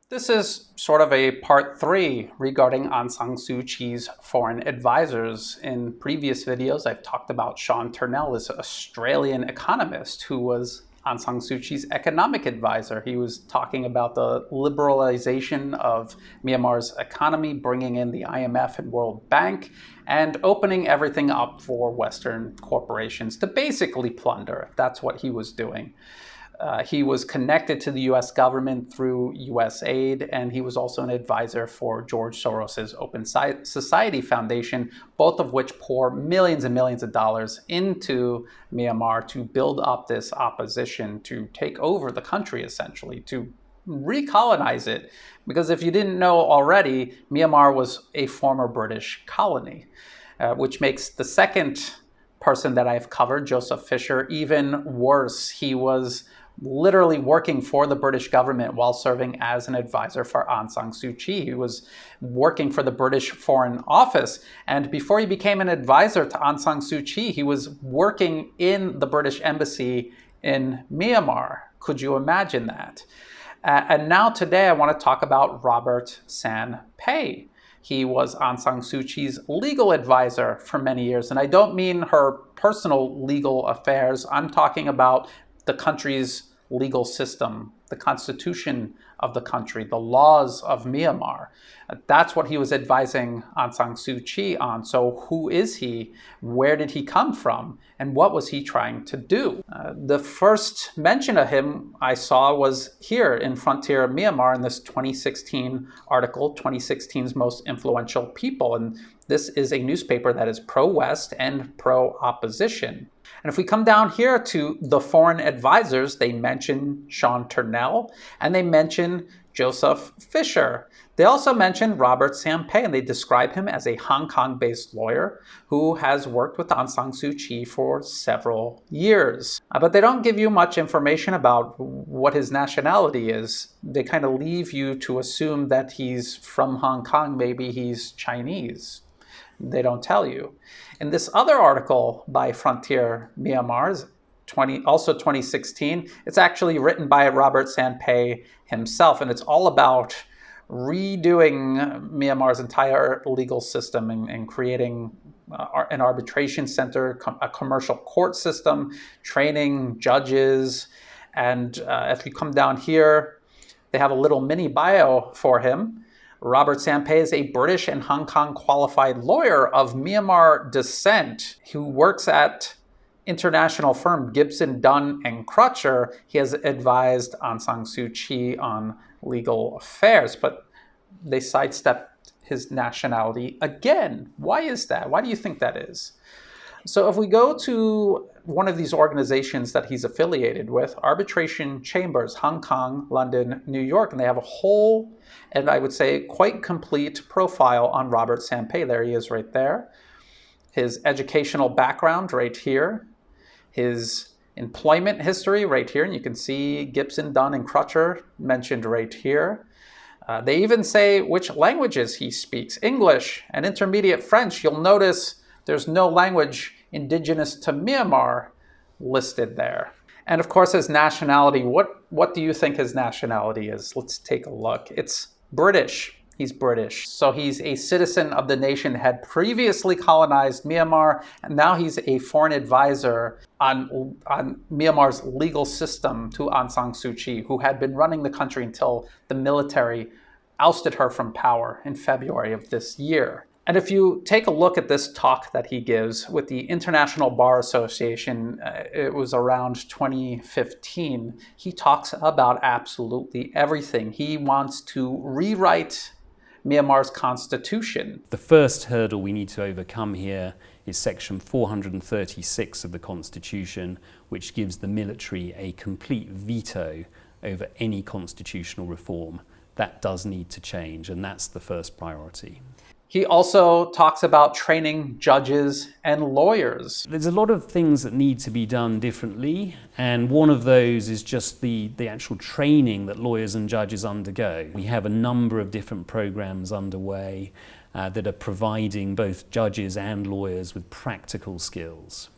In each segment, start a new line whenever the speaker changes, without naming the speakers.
This is sort of a part 3 regarding Aung San Suu Kyi's foreign advisors. In previous videos, I've talked about Sean Turnell, this Australian economist who was Aung San Suu Kyi's economic advisor. He was talking about the liberalization of Myanmar's economy, bringing in the IMF and World Bank, and opening everything up for Western corporations to basically plunder. That's what he was doing. He was connected to the US government through US aid, and he was also an advisor for George Soros's Open Society Foundation, both of which pour millions and millions of dollars into Myanmar to build up this opposition, to take over the country, essentially, to recolonize it. Because if you didn't know already, Myanmar was a former British colony, which makes the second person that I've covered, Joseph Fisher, even worse. He was literally working for the British government while serving as an advisor for Aung San Suu Kyi. He was working for the British Foreign Office, and before he became an advisor to Aung San Suu Kyi, he was working in the British Embassy in Myanmar. Could you imagine that? And now today I want to talk about Robert Sanpay. He was Aung San Suu Kyi's legal advisor for many years. And I don't mean her personal legal affairs. I'm talking about the country's legal system, the constitution of the country, the laws of Myanmar. That's what he was advising Aung San Suu Kyi on. So who is he? Where did he come from? And what was he trying to do? The first mention of him I saw was here in Frontier Myanmar in this 2016 article, 2016's Most Influential People. And this is a newspaper that is pro-West and pro-opposition. And if we come down here to the foreign advisors, they mention Sean Turnell and they mention Joseph Fisher. They also mention Robert Sanpay, and they describe him as a Hong Kong-based lawyer who has worked with Aung San Suu Kyi for several years. But they don't give you much information about what his nationality is. They kind of leave you to assume that he's from Hong Kong, maybe he's Chinese. They don't tell you. In this other article by Frontier Myanmar's, also 2016, it's actually written by Robert Sanpay himself, and it's all about redoing Myanmar's entire legal system and creating an arbitration center, a commercial court system, training judges. And if you come down here, they have a little mini bio for him. Robert Sanpay is a British and Hong Kong qualified lawyer of Myanmar descent who works at international firm Gibson, Dunn and Crutcher. He has advised Aung San Suu Kyi on legal affairs, but they sidestepped his nationality again. Why is that? Why do you think that is? So if we go to one of these organizations that he's affiliated with, Arbitration Chambers, Hong Kong, London, New York, and they have a whole, and I would say quite complete profile on Robert Sanpay. There he is right there. His educational background right here. His employment history right here. And you can see Gibson, Dunn, and Crutcher mentioned right here. They even say which languages he speaks. English and intermediate French. You'll notice there's no language indigenous to Myanmar listed there. And of course, his nationality, what do you think his nationality is? Let's take a look. It's British. He's British. So he's a citizen of the nation, had previously colonized Myanmar, and now he's a foreign advisor on Myanmar's legal system to Aung San Suu Kyi, who had been running the country until the military ousted her from power in February of this year. And if you take a look at this talk that he gives with the International Bar Association, it was around 2015, he talks about absolutely everything. He wants to rewrite Myanmar's constitution.
The first hurdle we need to overcome here is section 436 of the constitution, which gives the military a complete veto over any constitutional reform. That does need to change, and that's the first priority.
He also talks about training judges and lawyers.
There's a lot of things that need to be done differently, and one of those is just the actual training that lawyers and judges undergo. We have a number of different programs underway that are providing both judges and lawyers with practical skills.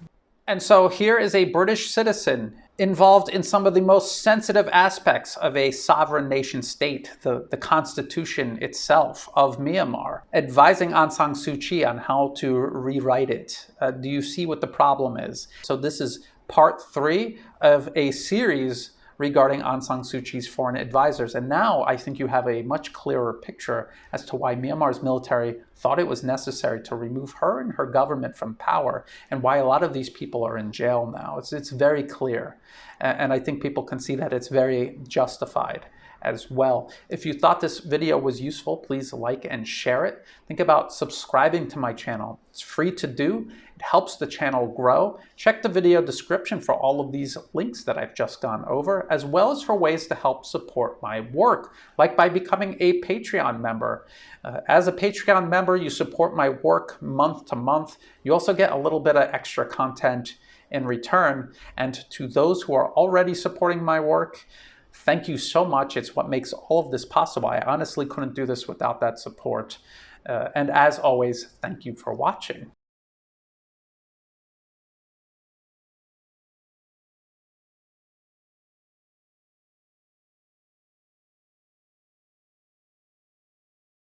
And so here is a British citizen involved in some of the most sensitive aspects of a sovereign nation state, the constitution itself of Myanmar, advising Aung San Suu Kyi on how to rewrite it. Do you see what the problem is? So this is part 3 of a series regarding Aung San Suu Kyi's foreign advisors. And now I think you have a much clearer picture as to why Myanmar's military thought it was necessary to remove her and her government from power, and why a lot of these people are in jail now. It's very clear. And I think people can see that it's very justified as well. If you thought this video was useful, please like and share it. Think about subscribing to my channel. It's free to do. It helps the channel grow. Check the video description for all of these links that I've just gone over, as well as for ways to help support my work, like by becoming a Patreon member. As a Patreon member, you support my work month to month. You also get a little bit of extra content in return. And to those who are already supporting my work, thank you so much. It's what makes all of this possible. I honestly couldn't do this without that support. And as always, thank you for watching.